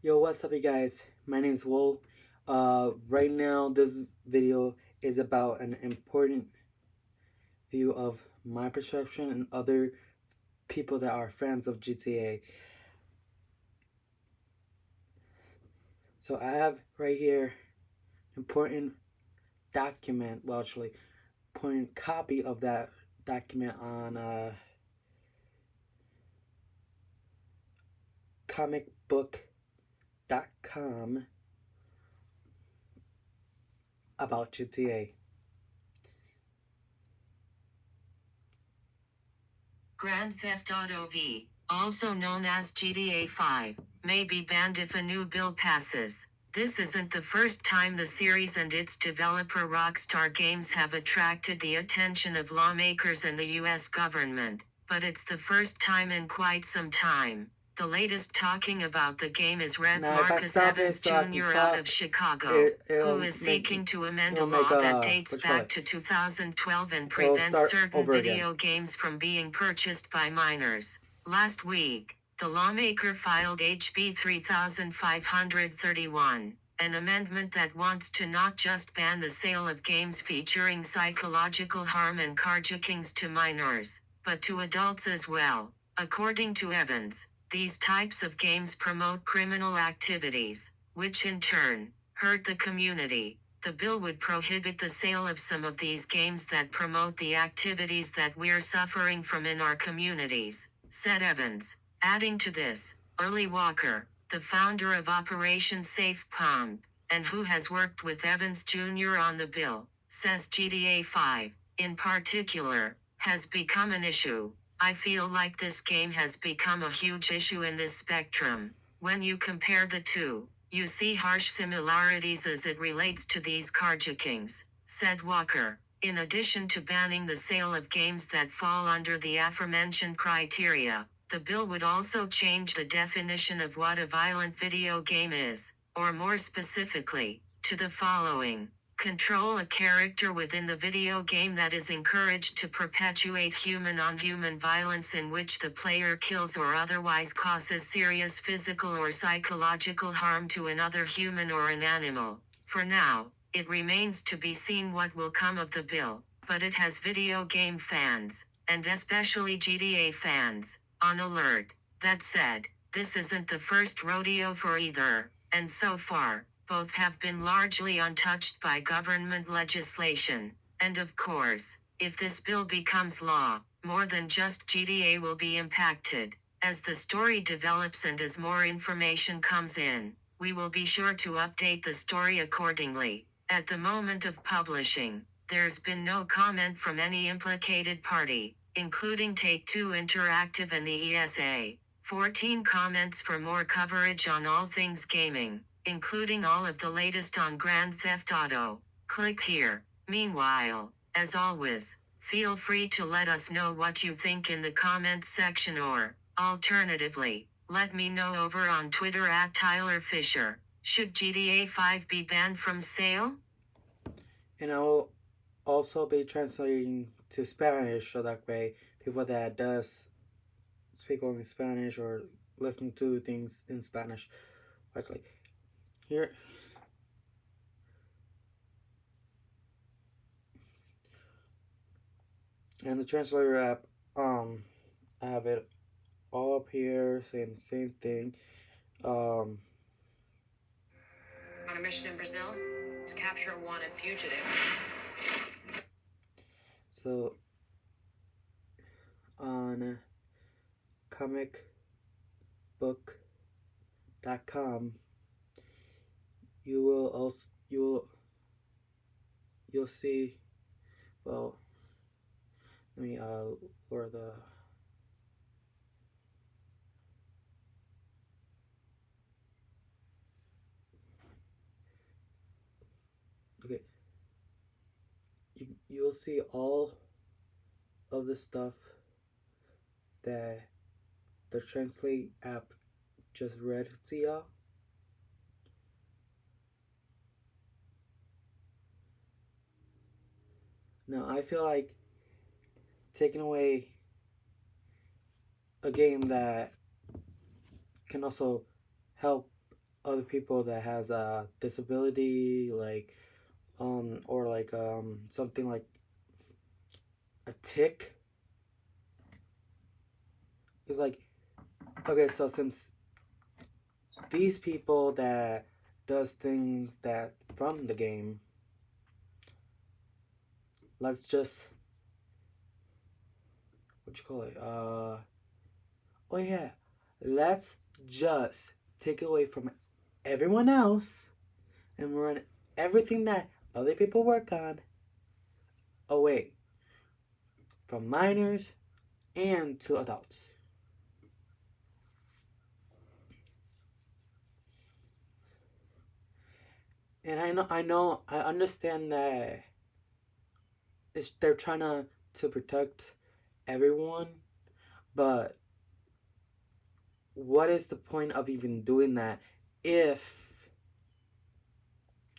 Yo, what's up, you guys? My name is Wool. Right now, this video is about an important view of my perception and other people that are fans of GTA. So I have right here important document, well, actually, important copy of that document on comicbook.com about GTA. Grand Theft Auto V, also known as GTA 5, may be banned if a new bill passes. This isn't the first time the series and its developer Rockstar Games have attracted the attention of lawmakers and the US government, but it's the first time in quite some time. The latest talking about the game is Rep. Now, if I Marcus stop it Evans so I can Jr. out of talk, Chicago, who is make seeking to amend a it'll make law that dates what you call back it? to 2012 and It'll prevents start certain over again. video games from being purchased by minors. Last week, the lawmaker filed HB 3531, an amendment that wants to not just ban the sale of games featuring psychological harm and carjackings to minors, but to adults as well. According to Evans, these types of games promote criminal activities, which in turn hurt the community. The bill would prohibit the sale of some of these games that promote the activities that we're suffering from in our communities, said Evans. Adding to this, Early Walker, the founder of Operation Safe Pump, and who has worked with Evans Jr. on the bill, says GTA 5, in particular, has become an issue. I feel like this game has become a huge issue in this spectrum. When you compare the two, you see harsh similarities as it relates to these carjackings, said Walker. In addition to banning the sale of games that fall under the aforementioned criteria, the bill would also change the definition of what a violent video game is, or more specifically, to the following. Control a character within the video game that is encouraged to perpetuate human-on-human violence in which the player kills or otherwise causes serious physical or psychological harm to another human or an animal. For now, it remains to be seen what will come of the bill, but it has video game fans, and especially GTA fans, on alert. That said, this isn't the first rodeo for either, and so far, both have been largely untouched by government legislation. And of course, if this bill becomes law, more than just GTA will be impacted. As the story develops and as more information comes in, we will be sure to update the story accordingly. At the moment of publishing, there's been no comment from any implicated party, including Take-Two Interactive and the ESA. 14 comments for more coverage on all things gaming, including all of the latest on Grand Theft Auto. Click here. Meanwhile, as always, feel free to let us know what you think in the comments section or, alternatively, let me know over on Twitter at Tyler Fisher. Should GTA 5 be banned from sale? And I'll also be translating to Spanish so that way people that does speak only Spanish or listen to things in Spanish, actually, here. And the translator app, I have it all up here saying the same thing. On a mission in Brazil to capture a wanted fugitive. So on comicbook.com, you'll see. Well, let me lower the. Okay, you'll see all of the stuff that the Translate app just read to y'all. Now, I feel like taking away a game that can also help other people that has a disability, like or like something like a tick. It's like, okay, so since these people that does things that from the game, let's just, what you call it, oh yeah, let's just take away from everyone else and run everything that other people work on away from minors and to adults. And I understand that they're trying to protect everyone, but what is the point of even doing that if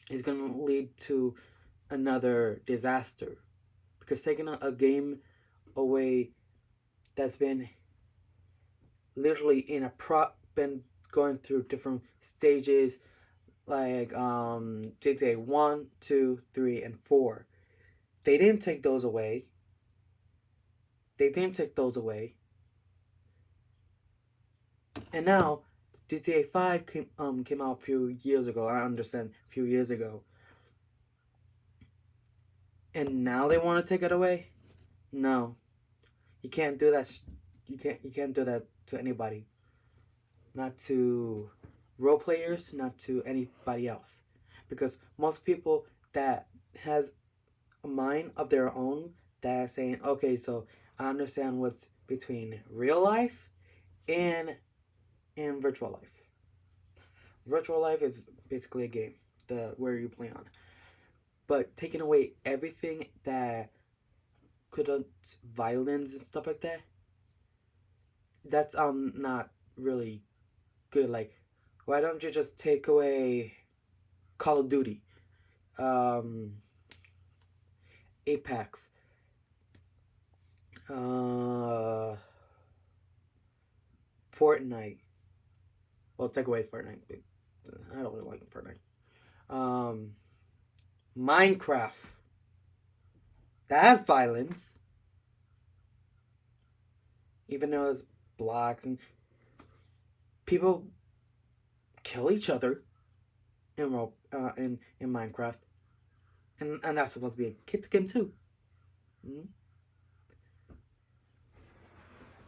it's going to lead to another disaster? Because taking a game away that's been literally been going through different stages, like GTA 1, 2, 3, and 4. They didn't take those away. They didn't take those away. And now GTA 5 came out a few years ago. I understand, a few years ago. And now they want to take it away? No. You can't do that. You can't do that to anybody. Not to role players, not to anybody else. Because most people that has a mind of their own, that saying, okay, so I understand what's between real life and virtual life. Virtual life is basically a game, the where you play on. But taking away everything that could violence and stuff like that, that's not really good. Like, why don't you just take away Call of Duty, um, Apex, uh, Fortnite? Well, take away Fortnite, but I don't really like Fortnite. Um, Minecraft, that has violence, even though it's blocks and people kill each other in Minecraft, and that's supposed to be a kids game too. Mm-hmm.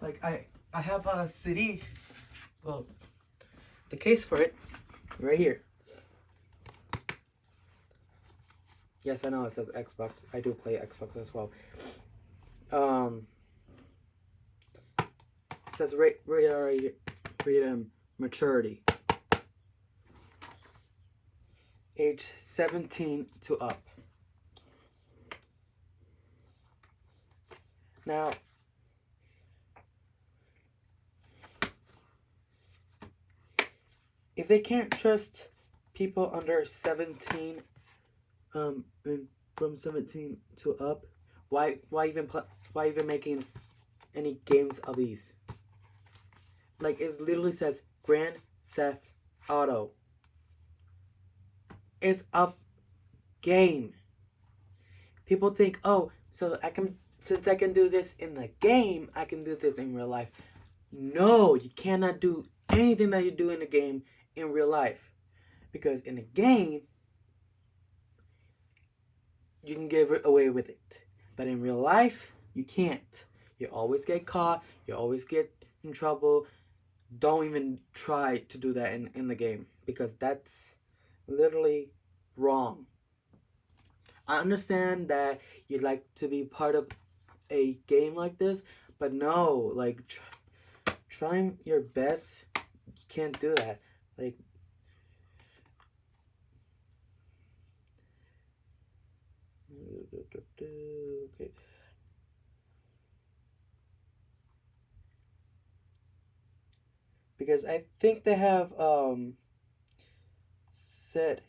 Like I have a CD, well, the case for it right here. Yes, I know it says Xbox. I do play Xbox as well. Um, it says rated maturity, age 17 to up. Now, if they can't trust people under 17, and from 17 to up, why even making any games of these? Like, it literally says Grand Theft Auto. It's a game. People think, oh, so since I can do this in the game, I can do this in real life. No, you cannot do anything that you do in the game in real life. Because in the game, you can get away with it. But in real life, you can't. You always get caught, you always get in trouble. Don't even try to do that in the game because that's literally wrong. I understand that you'd like to be part of a game like this, but no, like trying your best, you can't do that. Like, okay. Because I think they have said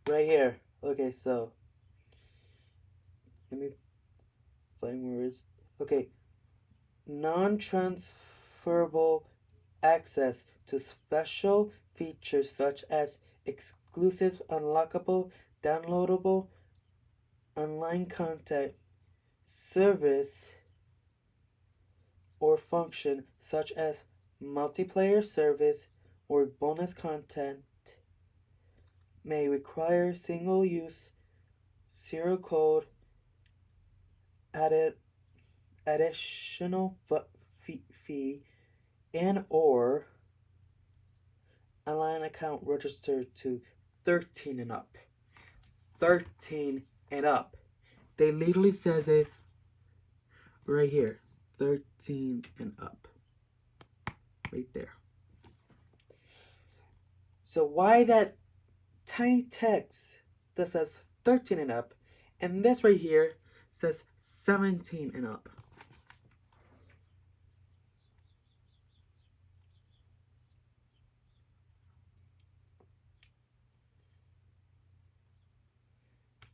right here. Okay, so let me find where it's okay. Non-transferable access to special features such as exclusive, unlockable, downloadable, online content, service, or function such as multiplayer service or bonus content may require single use serial code added additional fee and or online account registered to 13 and up. 13 and up. They literally says it right here. 13 and up. Right there. So why that tiny text that says 13 and up and this right here says 17 and up?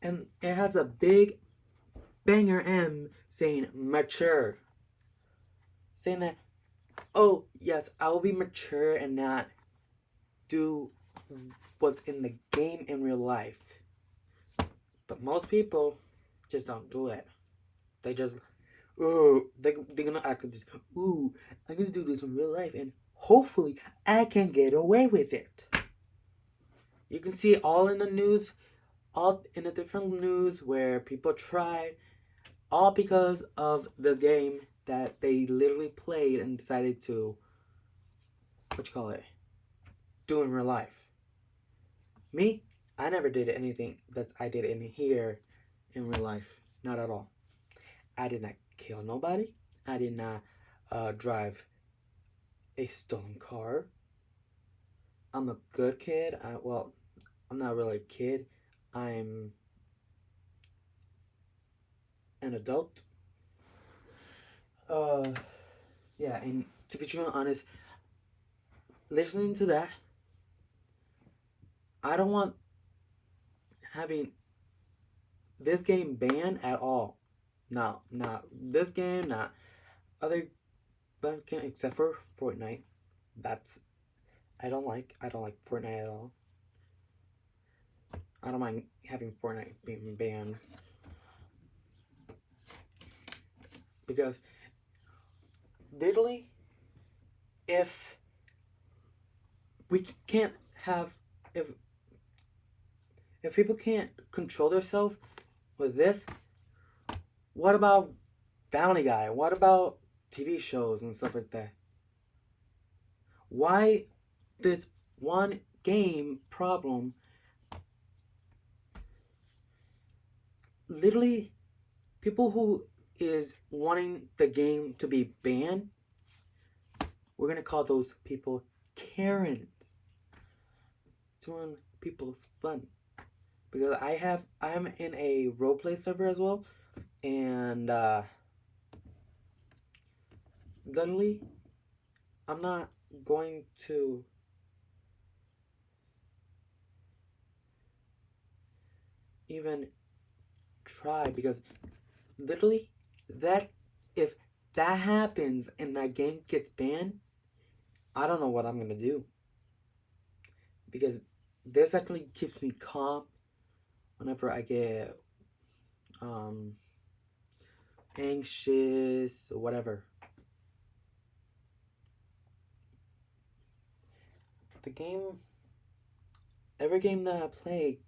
And it has a big banger M saying mature. Saying that, oh, yes, I will be mature and not do what's in the game in real life. But most people just don't do it. They just, ooh, they're gonna act like this, ooh, I'm gonna do this in real life and hopefully I can get away with it. You can see all in the news, all in the different news where people try, all because of this game that they literally played and decided to, do in real life. Me, I never did anything that I did in here in real life. Not at all. I did not kill nobody. I did not drive a stolen car. I'm a good kid. I'm not really a kid. I'm an adult. Uh, yeah, and to be truly honest, listening to that, I don't want having this game banned at all. No, not this game, not other game except for Fortnite. That's I don't like. I don't like Fortnite at all. I don't mind having Fortnite being banned because literally, if we can't have if people can't control themselves with this, what about Family Guy? What about TV shows and stuff like that? Why this one game problem literally people who is wanting the game to be banned, we're gonna call those people Karens. Doing people's fun. Because I'm in a roleplay server as well, and literally I'm not going to even try because literally that if that happens and that game gets banned, I don't know what I'm gonna do. Because this actually keeps me calm whenever I get um anxious or whatever. The game every game that I play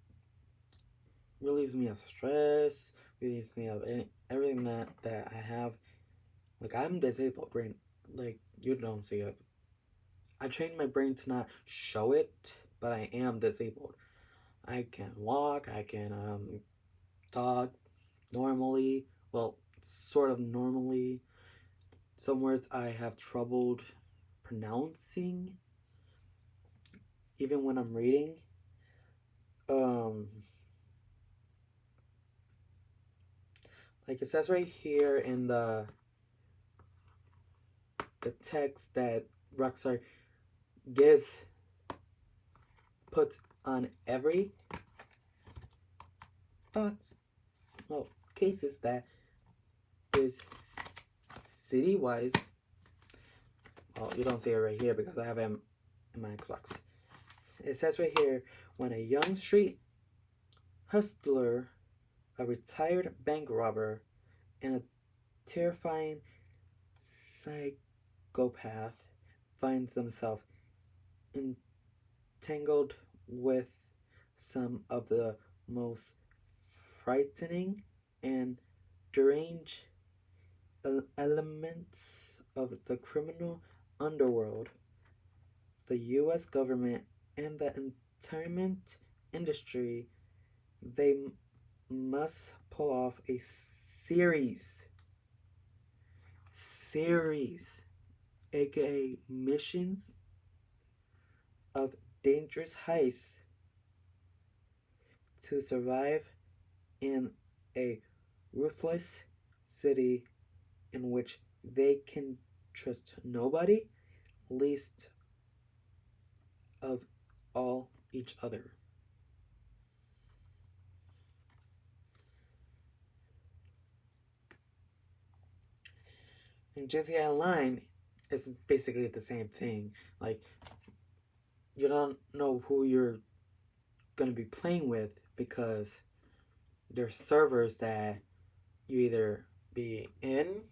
relieves me of stress, relieves me of everything that I have. Like I'm disabled brain. Like you don't see it. I trained my brain to not show it, but I am disabled. I can walk. I can talk normally. Well, sort of normally. Some words I have trouble pronouncing, even when I'm reading. Um, like it says right here in the text that Rockstar gives puts on every box, well, cases that is city wise. Well, you don't see it right here because I have it in my Xbox. It says right here, when a young street hustler, a retired bank robber, and a terrifying psychopath finds themselves entangled with some of the most frightening and deranged elements of the criminal underworld, the U.S. government and the entertainment industry, they must pull off a series, aka missions of dangerous heists to survive in a ruthless city in which they can trust nobody, least of all each other. And GTA Online is basically the same thing. Like, you don't know who you're gonna be playing with because there's servers that you either be in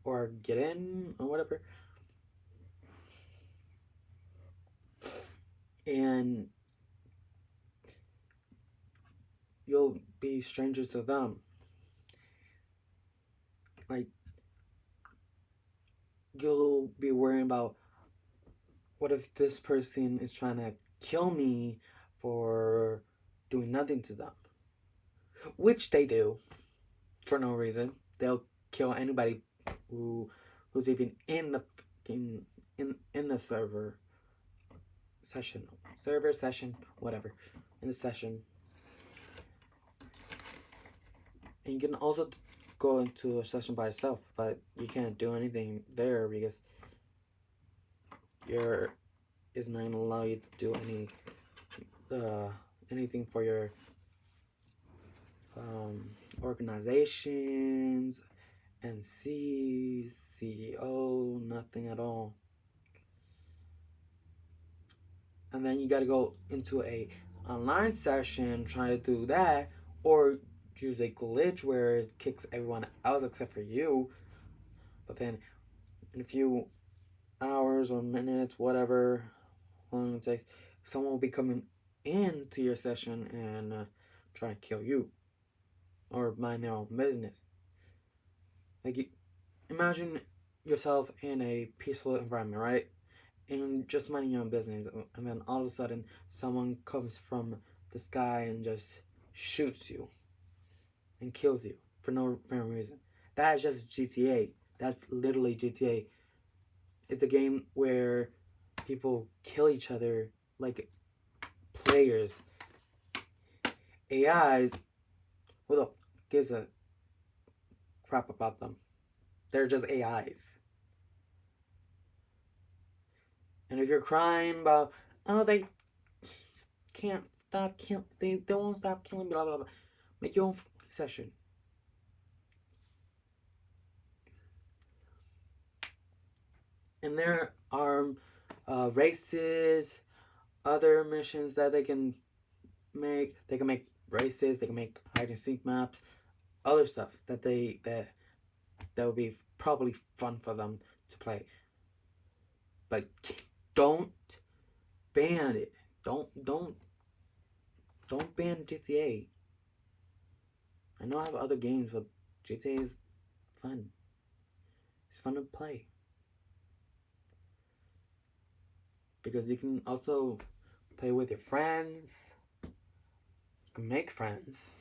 or get in or whatever, and you'll be strangers to them. Like, you'll be worrying about what if this person is trying to kill me for doing nothing to them, which they do for no reason. They'll kill anybody who's even in the in the server session, whatever, in the session. And you can also go into a session by yourself, but you can't do anything there because your is not gonna allow you to do anything for your organizations and CEO, nothing at all. And then you got to go into a online session trying to do that, or use a glitch where it kicks everyone else except for you. But then in a few hours or minutes, whatever long it takes, someone will be coming into your session and trying to kill you or mind their own business. Like, imagine yourself in a peaceful environment, right? And just minding your own business, and then all of a sudden, someone comes from the sky and just shoots you and kills you for no apparent reason. That is just GTA. That's literally GTA. It's a game where people kill each other like players. AIs, who the gives a crap about them? They're just AIs. And if you're crying about, oh, they can't stop killing, they won't stop killing, blah, blah, blah, make your own session. And there are races, other missions that they can make. They can make races, they can make hide and seek maps, other stuff that would be probably fun for them to play. But don't ban it. Don't ban GTA. I know I have other games, but GTA is fun. It's fun to play because you can also play with your friends. You can make friends.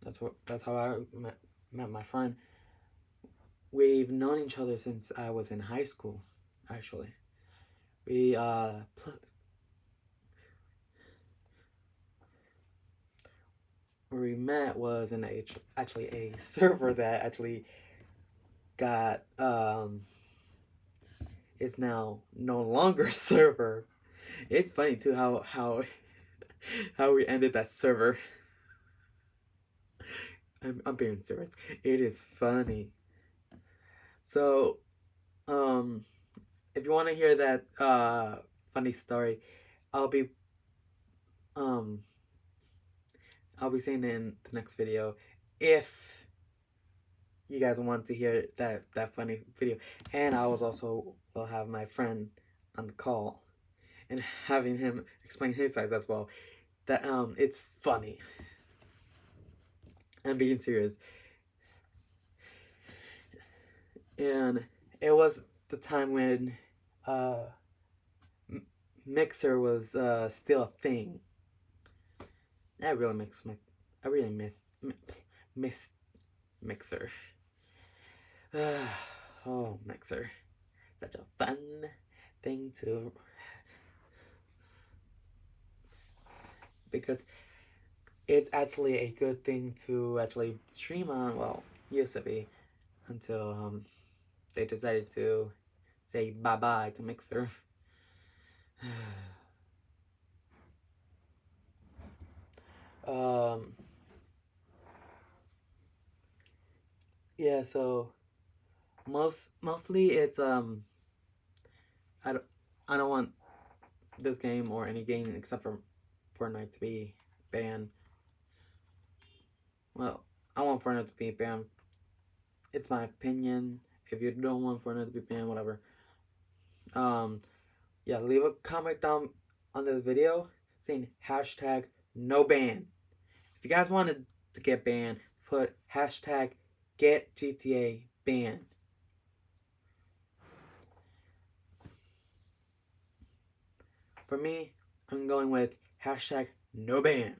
That's how I met my friend. We've known each other since I was in high school. Actually, we where we met was in actually a server that actually got is now no longer a server. It's funny too how we ended that server. I'm being serious. It is funny. So, um, if you want to hear that funny story, I'll be um I'll be saying it in the next video if you guys want to hear that funny video. And I was also will have my friend on the call and having him explain his size as well. That it's funny. I'm being serious. And it was the time when uh Mixer was still a thing. I really I really miss Mixer. Oh, Mixer. Such a fun thing to. Because it's actually a good thing to actually stream on. Well, used to be until they decided to say bye bye to Mixer. um, yeah, so mostly it's I don't I don't want this game or any game except for Fortnite to be banned. Well, I want Fortnite to be banned. It's my opinion. If you don't want Fortnite to be banned, whatever. Um, yeah, leave a comment down on this video saying hashtag no ban. If you guys wanted to get banned, put hashtag get GTA banned. For me, I'm going with hashtag no ban.